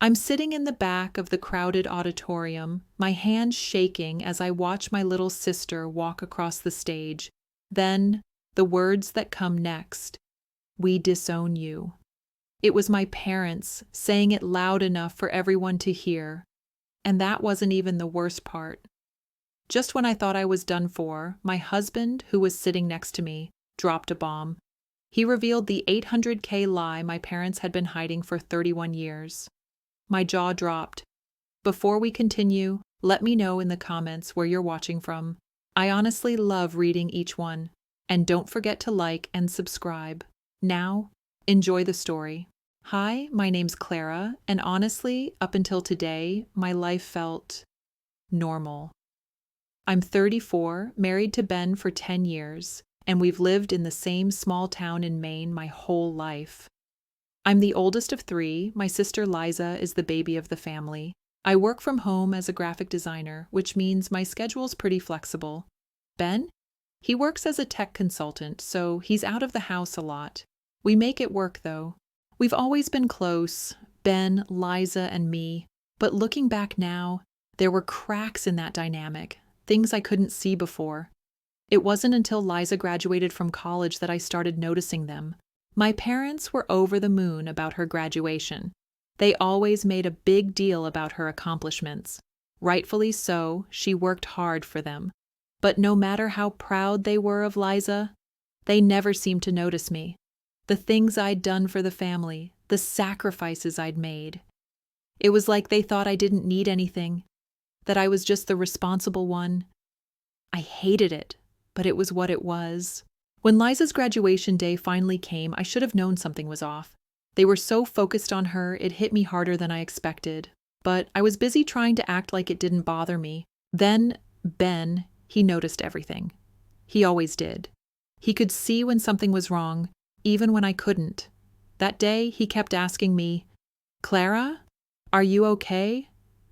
I'm sitting in the back of the crowded auditorium, my hands shaking as I watch my little sister walk across the stage. Then, the words that come next: "We disown you." It was my parents saying it loud enough for everyone to hear. And that wasn't even the worst part. Just when I thought I was done for, my husband, who was sitting next to me, dropped a bomb. He revealed the 800K lie my parents had been hiding for 31 years. My jaw dropped. Before we continue, let me know in the comments where you're watching from. I honestly love reading each one. And don't forget to like and subscribe. Now, enjoy the story. Hi, my name's Clara, and honestly, up until today, my life felt normal. I'm 34, married to Ben for 10 years, and we've lived in the same small town in Maine my whole life. I'm the oldest of three. My sister Liza is the baby of the family. I work from home as a graphic designer, which means my schedule's pretty flexible. Ben? He works as a tech consultant, so he's out of the house a lot. We make it work, though. We've always been close, Ben, Liza, and me, but looking back now, there were cracks in that dynamic, things I couldn't see before. It wasn't until Liza graduated from college that I started noticing them. My parents were over the moon about her graduation. They always made a big deal about her accomplishments. Rightfully so, she worked hard for them. But no matter how proud they were of Liza, they never seemed to notice me. The things I'd done for the family, the sacrifices I'd made. It was like they thought I didn't need anything, that I was just the responsible one. I hated it, but it was what it was. When Liza's graduation day finally came, I should have known something was off. They were so focused on her, it hit me harder than I expected. But I was busy trying to act like it didn't bother me. Then, Ben, he noticed everything. He always did. He could see when something was wrong, even when I couldn't. That day, he kept asking me, "Clara, are you okay?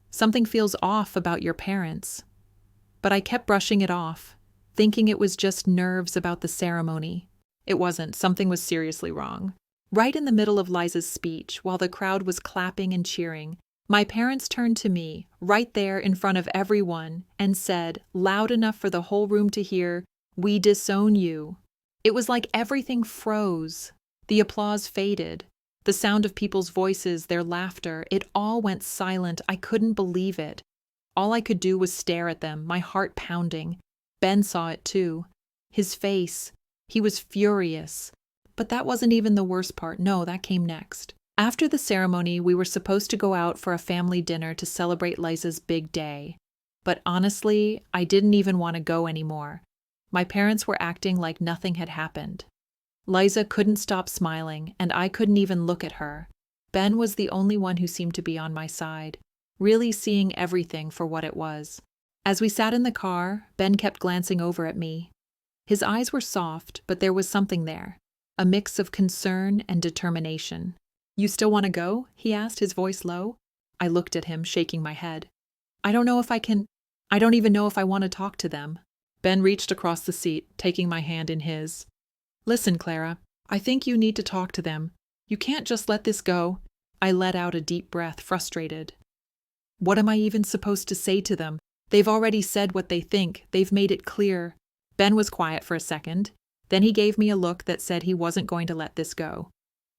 Something feels off about your parents." But I kept brushing it off, thinking it was just nerves about the ceremony. It wasn't. Something was seriously wrong. Right in the middle of Liza's speech, while the crowd was clapping and cheering, my parents turned to me, right there in front of everyone, and said, loud enough for the whole room to hear, "We disown you." It was like everything froze. The applause faded. The sound of people's voices, their laughter, it all went silent. I couldn't believe it. All I could do was stare at them, my heart pounding. Ben saw it too. His face. He was furious. But that wasn't even the worst part. No, that came next. After the ceremony, we were supposed to go out for a family dinner to celebrate Liza's big day. But honestly, I didn't even want to go anymore. My parents were acting like nothing had happened. Liza couldn't stop smiling, and I couldn't even look at her. Ben was the only one who seemed to be on my side, really seeing everything for what it was. As we sat in the car, Ben kept glancing over at me. His eyes were soft, but there was something there, a mix of concern and determination. "You still want to go?" he asked, his voice low. I looked at him, shaking my head. I don't even know if I want to talk to them." Ben reached across the seat, taking my hand in his. "Listen, Clara, I think you need to talk to them. You can't just let this go." I let out a deep breath, frustrated. What am I even supposed to say to them? They've already said what they think. They've made it clear. Ben was quiet for a second. Then he gave me a look that said he wasn't going to let this go.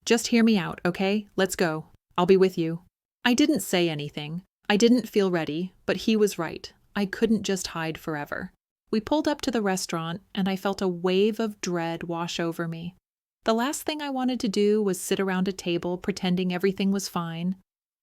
"Just hear me out, okay? Let's go. I'll be with you." I didn't say anything. I didn't feel ready, but he was right. I couldn't just hide forever. We pulled up to the restaurant, and I felt a wave of dread wash over me. The last thing I wanted to do was sit around a table pretending everything was fine.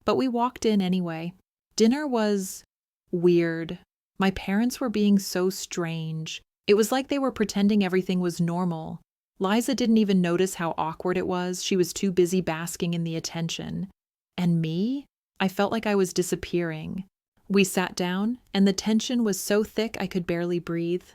But we walked in anyway. Dinner was weird. My parents were being so strange. It was like they were pretending everything was normal. Liza didn't even notice how awkward it was. She was too busy basking in the attention. And me? I felt like I was disappearing. We sat down, and the tension was so thick I could barely breathe.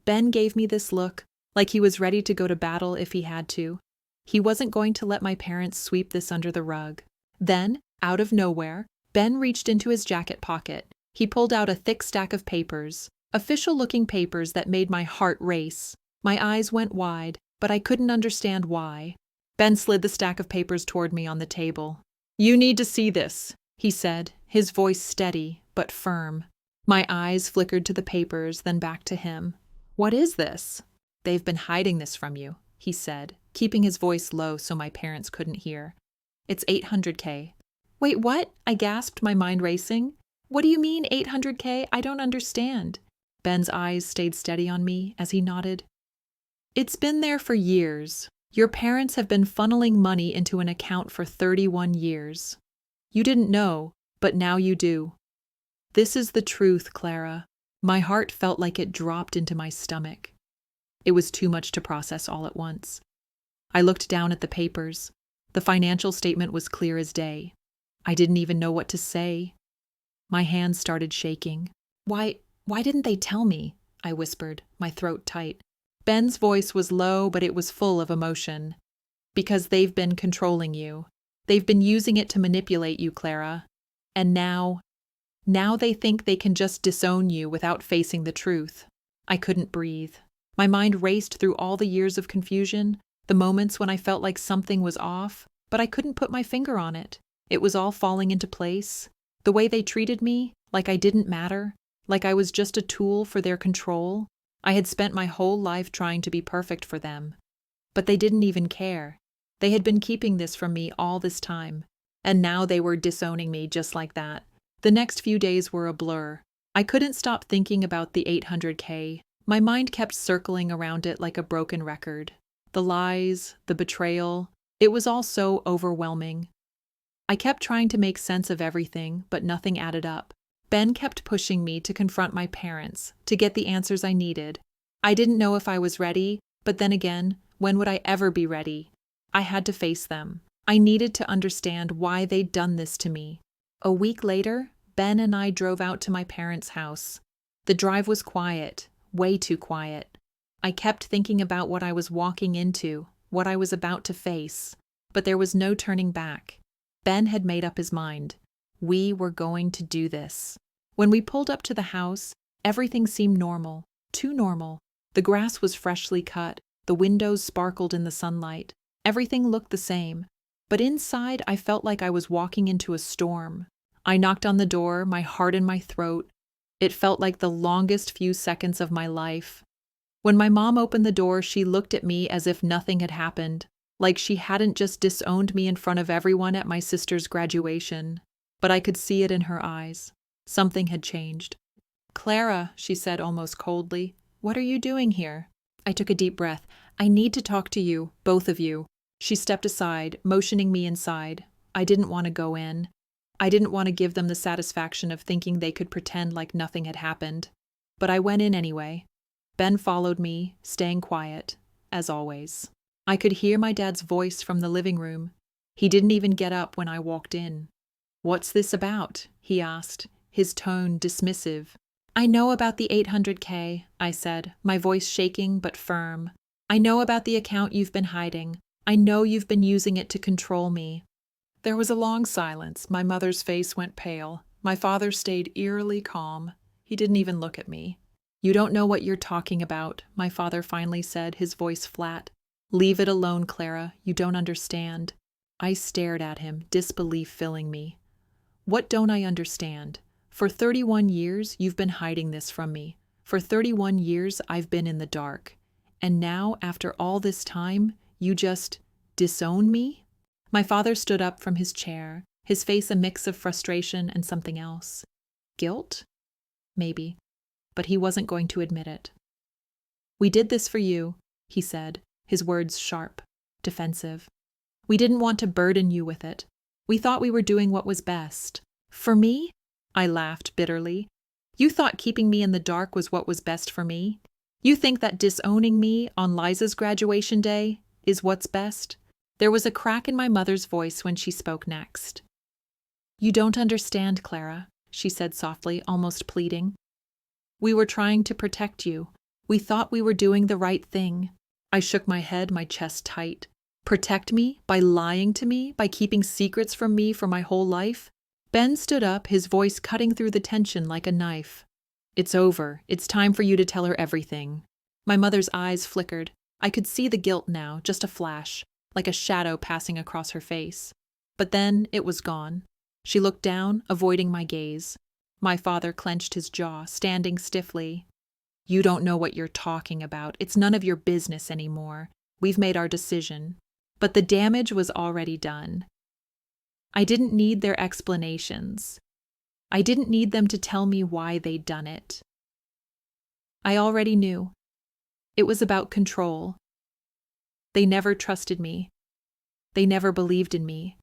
Ben gave me this look, like he was ready to go to battle if he had to. He wasn't going to let my parents sweep this under the rug. Then, out of nowhere, Ben reached into his jacket pocket. He pulled out a thick stack of papers, official-looking papers that made my heart race. My eyes went wide, but I couldn't understand why. Ben slid the stack of papers toward me on the table. "You need to see this," he said, his voice steady but firm. My eyes flickered to the papers, then back to him. What is this? They've been hiding this from you, he said, keeping his voice low so my parents couldn't hear. It's $800K. Wait, what? I gasped, my mind racing. What do you mean, $800K? I don't understand. Ben's eyes stayed steady on me as he nodded. It's been there for years. Your parents have been funneling money into an account for 31 years. You didn't know, but now you do. This is the truth, Clara. My heart felt like it dropped into my stomach. It was too much to process all at once. I looked down at the papers. The financial statement was clear as day. I didn't even know what to say. My hands started shaking. Why didn't they tell me? I whispered, my throat tight. Ben's voice was low, but it was full of emotion. Because they've been controlling you. They've been using it to manipulate you, Clara. And now they think they can just disown you without facing the truth. I couldn't breathe. My mind raced through all the years of confusion, the moments when I felt like something was off, but I couldn't put my finger on it. It was all falling into place. The way they treated me, like I didn't matter, like I was just a tool for their control. I had spent my whole life trying to be perfect for them. But they didn't even care. They had been keeping this from me all this time, and now they were disowning me just like that. The next few days were a blur. I couldn't stop thinking about the $800K. My mind kept circling around it like a broken record. The lies, the betrayal, it was all so overwhelming. I kept trying to make sense of everything, but nothing added up. Ben kept pushing me to confront my parents, to get the answers I needed. I didn't know if I was ready, but then again, when would I ever be ready? I had to face them. I needed to understand why they'd done this to me. A week later, Ben and I drove out to my parents' house. The drive was quiet, way too quiet. I kept thinking about what I was walking into, what I was about to face, but there was no turning back. Ben had made up his mind. We were going to do this. When we pulled up to the house, everything seemed normal, too normal. The grass was freshly cut, the windows sparkled in the sunlight. Everything looked the same, but inside I felt like I was walking into a storm. I knocked on the door, my heart in my throat. It felt like the longest few seconds of my life. When my mom opened the door, she looked at me as if nothing had happened, like she hadn't just disowned me in front of everyone at my sister's graduation. But I could see it in her eyes. Something had changed. "Clara," she said almost coldly, "what are you doing here?" I took a deep breath. "I need to talk to you, both of you." She stepped aside, motioning me inside. I didn't want to go in. I didn't want to give them the satisfaction of thinking they could pretend like nothing had happened. But I went in anyway. Ben followed me, staying quiet, as always. I could hear my dad's voice from the living room. He didn't even get up when I walked in. "What's this about?" he asked, his tone dismissive. "I know about the $800K, I said, my voice shaking but firm. "I know about the account you've been hiding. I know you've been using it to control me." There was a long silence. My mother's face went pale. My father stayed eerily calm. He didn't even look at me. "You don't know what you're talking about," my father finally said, his voice flat. "Leave it alone, Clara. You don't understand." I stared at him, disbelief filling me. "What don't I understand? For 31 years, you've been hiding this from me. For 31 years, I've been in the dark. And now, after all this time, you just disown me?" My father stood up from his chair, his face a mix of frustration and something else. Guilt? Maybe. But he wasn't going to admit it. "We did this for you," he said, his words sharp, defensive. "We didn't want to burden you with it. We thought we were doing what was best." "For me?" I laughed bitterly. "You thought keeping me in the dark was what was best for me? You think that disowning me on Liza's graduation day is what's best?" There was a crack in my mother's voice when she spoke next. "You don't understand, Clara," she said softly, almost pleading. "We were trying to protect you. We thought we were doing the right thing." I shook my head, my chest tight. Protect me? By lying to me? By keeping secrets from me for my whole life? Ben stood up, his voice cutting through the tension like a knife. "It's over. It's time for you to tell her everything." My mother's eyes flickered. I could see the guilt now, just a flash, like a shadow passing across her face. But then it was gone. She looked down, avoiding my gaze. My father clenched his jaw, standing stiffly. You don't know what you're talking about. It's none of your business anymore. We've made our decision. But the damage was already done. I didn't need their explanations. I didn't need them to tell me why they'd done it. I already knew. It was about control. They never trusted me. They never believed in me.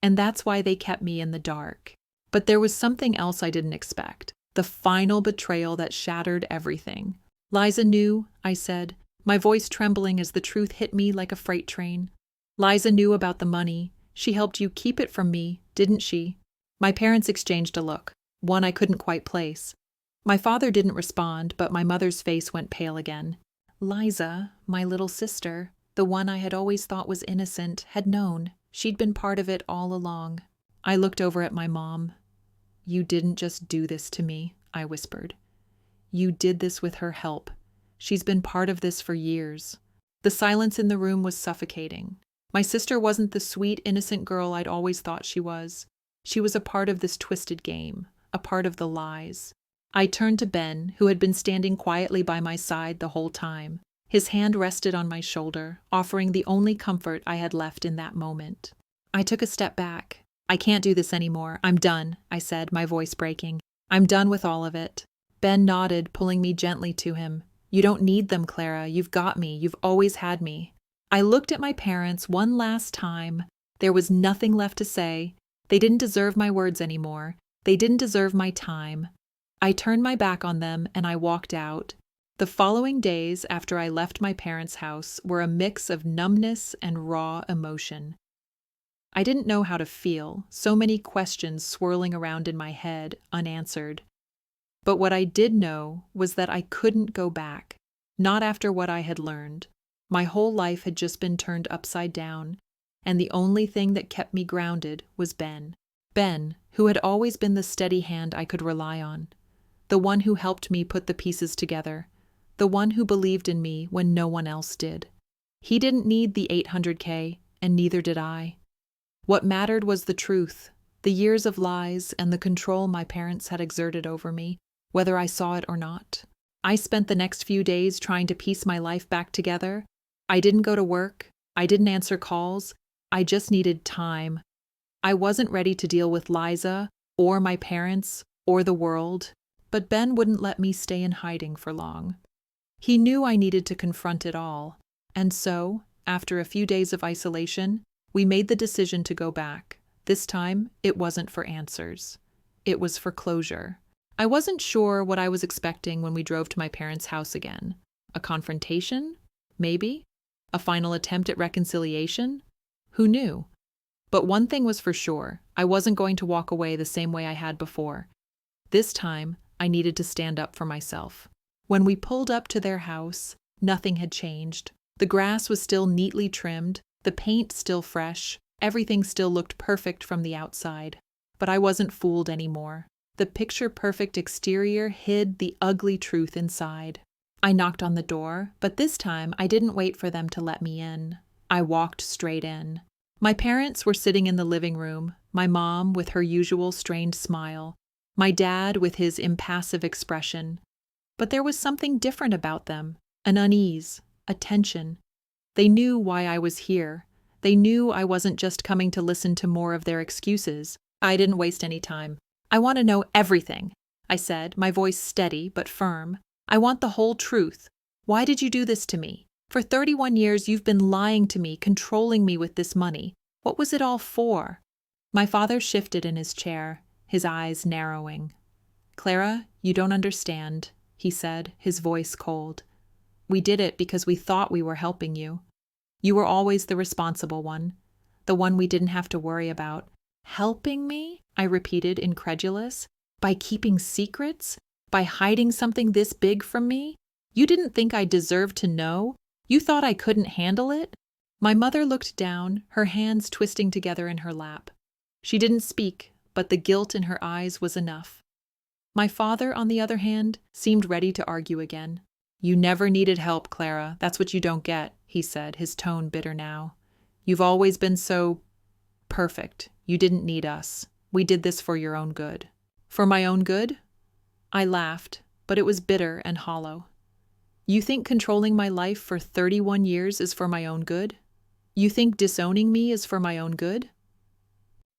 And that's why they kept me in the dark. But there was something else I didn't expect. The final betrayal that shattered everything. Liza knew, I said, my voice trembling as the truth hit me like a freight train. Liza knew about the money. She helped you keep it from me, didn't she? My parents exchanged a look, one I couldn't quite place. My father didn't respond, but my mother's face went pale again. Liza, my little sister, the one I had always thought was innocent, had known. She'd been part of it all along. I looked over at my mom. You didn't just do this to me, I whispered. You did this with her help. She's been part of this for years. The silence in the room was suffocating. My sister wasn't the sweet, innocent girl I'd always thought she was. She was a part of this twisted game, a part of the lies. I turned to Ben, who had been standing quietly by my side the whole time. His hand rested on my shoulder, offering the only comfort I had left in that moment. I took a step back. I can't do this anymore. I'm done, I said, my voice breaking. I'm done with all of it. Ben nodded, pulling me gently to him. You don't need them, Clara. You've got me. You've always had me. I looked at my parents one last time. There was nothing left to say. They didn't deserve my words anymore. They didn't deserve my time. I turned my back on them and I walked out. The following days after I left my parents' house were a mix of numbness and raw emotion. I didn't know how to feel, so many questions swirling around in my head, unanswered. But what I did know was that I couldn't go back, not after what I had learned. My whole life had just been turned upside down, and the only thing that kept me grounded was Ben. Ben, who had always been the steady hand I could rely on. The one who helped me put the pieces together. The one who believed in me when no one else did. He didn't need the $800K, and neither did I. What mattered was the truth, the years of lies and the control my parents had exerted over me, whether I saw it or not. I spent the next few days trying to piece my life back together. I didn't go to work. I didn't answer calls. I just needed time. I wasn't ready to deal with Liza, or my parents, or the world, but Ben wouldn't let me stay in hiding for long. He knew I needed to confront it all, and so, after a few days of isolation, we made the decision to go back. This time, it wasn't for answers. It was for closure. I wasn't sure what I was expecting when we drove to my parents' house again. A confrontation? Maybe? A final attempt at reconciliation? Who knew? But one thing was for sure. I wasn't going to walk away the same way I had before. This time, I needed to stand up for myself. When we pulled up to their house, nothing had changed. The grass was still neatly trimmed, the paint still fresh, everything still looked perfect from the outside. But I wasn't fooled anymore. The picture-perfect exterior hid the ugly truth inside. I knocked on the door, but this time I didn't wait for them to let me in. I walked straight in. My parents were sitting in the living room, my mom with her usual strained smile, my dad with his impassive expression. But there was something different about them, an unease, a tension. They knew why I was here. They knew I wasn't just coming to listen to more of their excuses. I didn't waste any time. I want to know everything, I said, my voice steady but firm. I want the whole truth. Why did you do this to me? For 31 years you've been lying to me, controlling me with this money. What was it all for? My father shifted in his chair, his eyes narrowing. Clara, you don't understand, he said, his voice cold. We did it because we thought we were helping you. You were always the responsible one, the one we didn't have to worry about. Helping me? I repeated, incredulous. By keeping secrets? By hiding something this big from me? You didn't think I deserved to know? You thought I couldn't handle it? My mother looked down, her hands twisting together in her lap. She didn't speak, but the guilt in her eyes was enough. My father, on the other hand, seemed ready to argue again. You never needed help, Clara. That's what you don't get, he said, his tone bitter now. You've always been so perfect. You didn't need us. We did this for your own good." "For my own good?" I laughed, but it was bitter and hollow. "You think controlling my life for 31 years is for my own good? You think disowning me is for my own good?"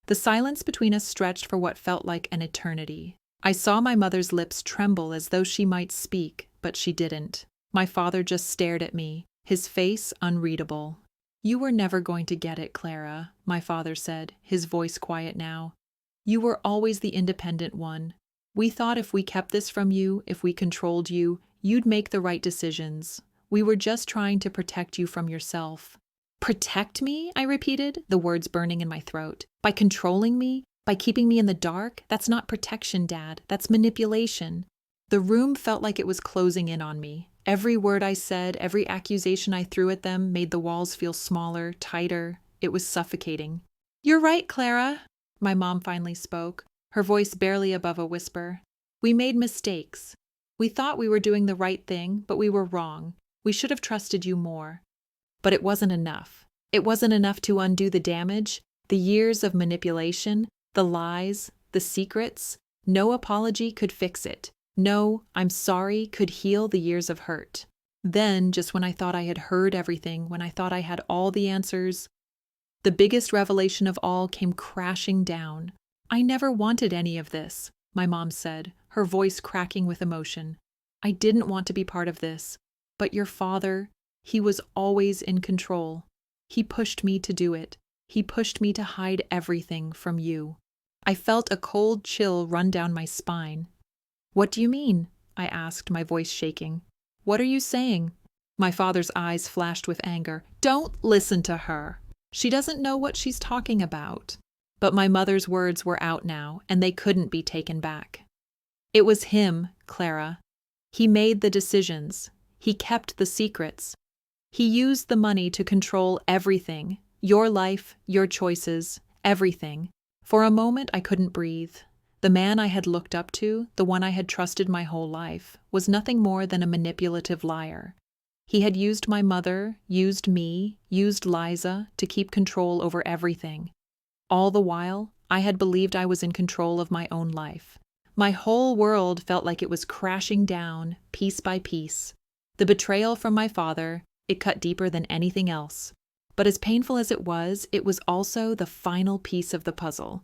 The silence between us stretched for what felt like an eternity. I saw my mother's lips tremble as though she might speak, but she didn't. My father just stared at me, his face unreadable. "You were never going to get it, Clara," my father said, his voice quiet now. "You were always the independent one. We thought if we kept this from you, if we controlled you, you'd make the right decisions. We were just trying to protect you from yourself." "Protect me?" I repeated, the words burning in my throat. "By controlling me? By keeping me in the dark? That's not protection, Dad. That's manipulation." The room felt like it was closing in on me. Every word I said, every accusation I threw at them made the walls feel smaller, tighter. It was suffocating. "You're right, Clara," my mom finally spoke, her voice barely above a whisper. "We made mistakes. We thought we were doing the right thing, but we were wrong. We should have trusted you more." But it wasn't enough. It wasn't enough to undo the damage, the years of manipulation, the lies, the secrets. No apology could fix it. No, "I'm sorry" could heal the years of hurt. Then, just when I thought I had heard everything, when I thought I had all the answers, the biggest revelation of all came crashing down. "I never wanted any of this," my mom said, her voice cracking with emotion. "I didn't want to be part of this. But your father, he was always in control. He pushed me to do it. He pushed me to hide everything from you." I felt a cold chill run down my spine. "What do you mean?" I asked, my voice shaking. "What are you saying?" My father's eyes flashed with anger. "Don't listen to her. She doesn't know what she's talking about." But my mother's words were out now, and they couldn't be taken back. "It was him, Clara. He made the decisions. He kept the secrets. He used the money to control everything. Your life, your choices, everything." For a moment I couldn't breathe. The man I had looked up to, the one I had trusted my whole life, was nothing more than a manipulative liar. He had used my mother, used me, used Liza to keep control over everything. All the while, I had believed I was in control of my own life. My whole world felt like it was crashing down, piece by piece. The betrayal from my father, it cut deeper than anything else. But as painful as it was also the final piece of the puzzle.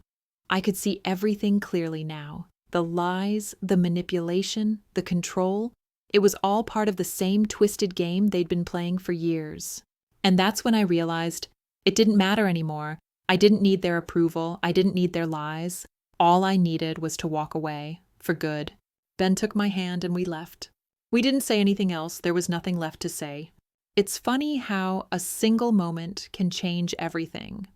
I could see everything clearly now. The lies, the manipulation, the control. It was all part of the same twisted game they'd been playing for years. And that's when I realized it didn't matter anymore. I didn't need their approval. I didn't need their lies. All I needed was to walk away, for good. Ben took my hand and we left. We didn't say anything else. There was nothing left to say. It's funny how a single moment can change everything.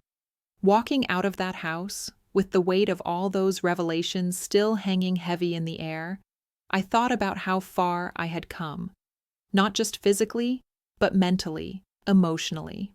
Walking out of that house, with the weight of all those revelations still hanging heavy in the air, I thought about how far I had come. Not just physically, but mentally, emotionally.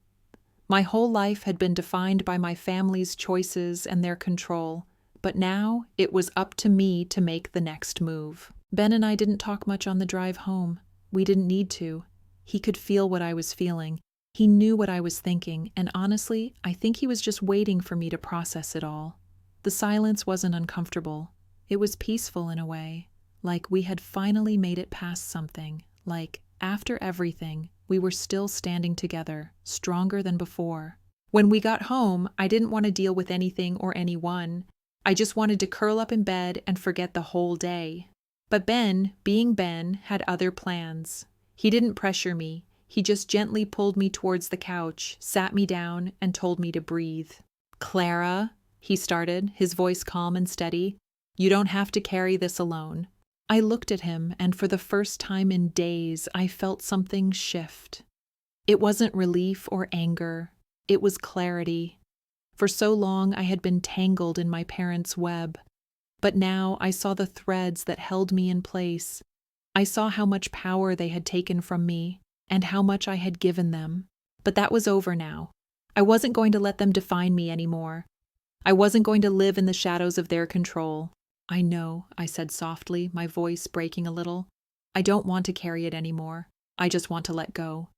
My whole life had been defined by my family's choices and their control, but now it was up to me to make the next move. Ben and I didn't talk much on the drive home. We didn't need to. He could feel what I was feeling. He knew what I was thinking, and honestly, I think he was just waiting for me to process it all. The silence wasn't uncomfortable. It was peaceful in a way, like we had finally made it past something, like, after everything, we were still standing together, stronger than before. When we got home, I didn't want to deal with anything or anyone. I just wanted to curl up in bed and forget the whole day. But Ben, being Ben, had other plans. He didn't pressure me. He just gently pulled me towards the couch, sat me down, and told me to breathe. "Clara," he started, his voice calm and steady, "you don't have to carry this alone." I looked at him, and for the first time in days, I felt something shift. It wasn't relief or anger. It was clarity. For so long, I had been tangled in my parents' web. But now I saw the threads that held me in place. I saw how much power they had taken from me, and how much I had given them. But that was over now. I wasn't going to let them define me anymore. I wasn't going to live in the shadows of their control. "I know," I said softly, my voice breaking a little. "I don't want to carry it anymore. I just want to let go."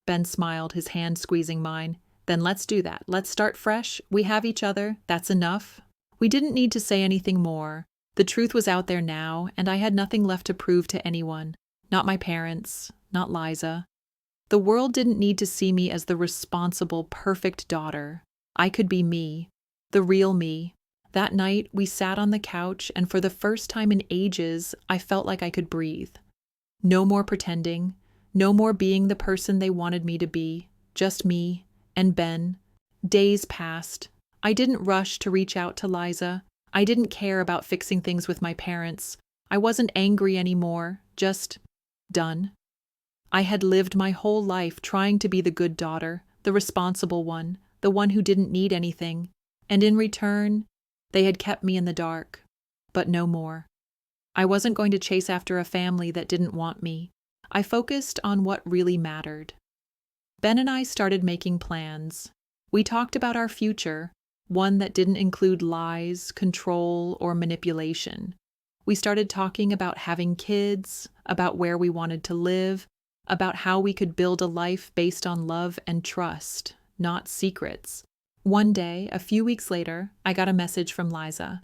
Ben smiled, his hand squeezing mine. Then let's do that. Let's start fresh. We have each other. That's enough. We didn't need to say anything more. The truth was out there now, and I had nothing left to prove to anyone. Not my parents, not Liza. The world didn't need to see me as the responsible, perfect daughter. I could be me, the real me. That night, we sat on the couch, and for the first time in ages, I felt like I could breathe. No more pretending, no more being the person they wanted me to be, just me and Ben. Days passed. I didn't rush to reach out to Liza. I didn't care about fixing things with my parents. I wasn't angry anymore, just done. I had lived my whole life trying to be the good daughter, the responsible one, the one who didn't need anything, and in return, they had kept me in the dark. But no more. I wasn't going to chase after a family that didn't want me. I focused on what really mattered. Ben and I started making plans. We talked about our future, one that didn't include lies, control, or manipulation. We started talking about having kids, about where we wanted to live, about how we could build a life based on love and trust, not secrets. One day, a few weeks later, I got a message from Liza.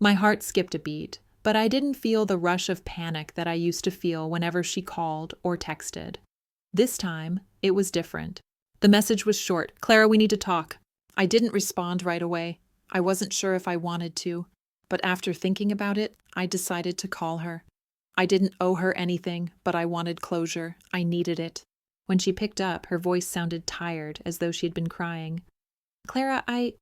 My heart skipped a beat, but I didn't feel the rush of panic that I used to feel whenever she called or texted. This time, it was different. The message was short. "Clara, we need to talk." I didn't respond right away. I wasn't sure if I wanted to, but after thinking about it, I decided to call her. I didn't owe her anything, but I wanted closure. I needed it. When she picked up, her voice sounded tired, as though she had been crying. "Clara, I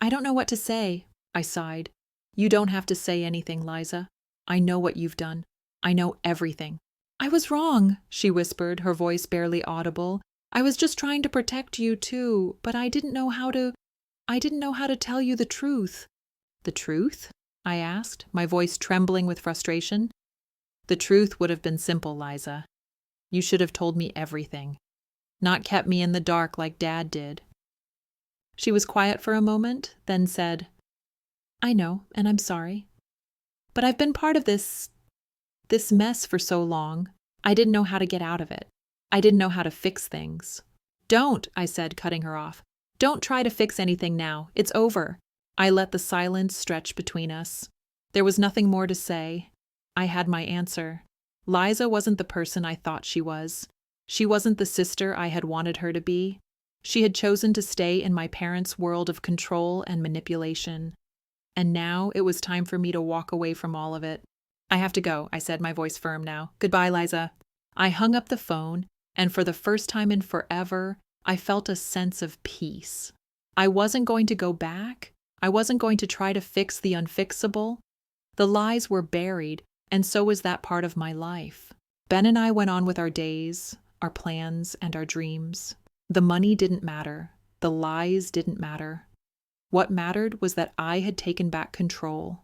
don't know what to say," I sighed. "You don't have to say anything, Liza. I know what you've done. I know everything." "I was wrong," she whispered, her voice barely audible. "I was just trying to protect you too, but I didn't know how to tell you the truth." "The truth?" I asked, my voice trembling with frustration. "The truth would have been simple, Liza. You should have told me everything, not kept me in the dark like Dad did." She was quiet for a moment, then said, "I know, and I'm sorry. But I've been part of this mess for so long, I didn't know how to get out of it. I didn't know how to fix things." "Don't," I said, cutting her off. "Don't try to fix anything now. It's over." I let the silence stretch between us. There was nothing more to say. I had my answer. Liza wasn't the person I thought she was. She wasn't the sister I had wanted her to be. She had chosen to stay in my parents' world of control and manipulation. And now it was time for me to walk away from all of it. "I have to go," I said, my voice firm now. "Goodbye, Liza." I hung up the phone, and for the first time in forever, I felt a sense of peace. I wasn't going to go back. I wasn't going to try to fix the unfixable. The lies were buried, and so was that part of my life. Ben and I went on with our days, our plans, and our dreams. The money didn't matter. The lies didn't matter. What mattered was that I had taken back control.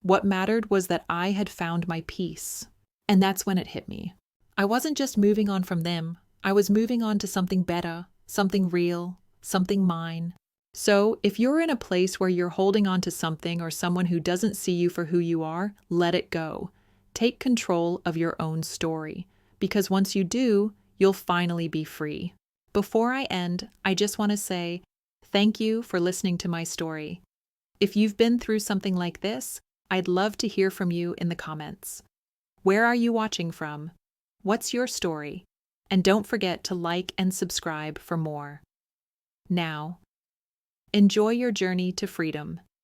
What mattered was that I had found my peace. And that's when it hit me. I wasn't just moving on from them. I was moving on to something better, something real, something mine. So, if you're in a place where you're holding on to something or someone who doesn't see you for who you are, let it go. Take control of your own story, because once you do, you'll finally be free. Before I end, I just want to say thank you for listening to my story. If you've been through something like this, I'd love to hear from you in the comments. Where are you watching from? What's your story? And don't forget to like and subscribe for more. Now, enjoy your journey to freedom.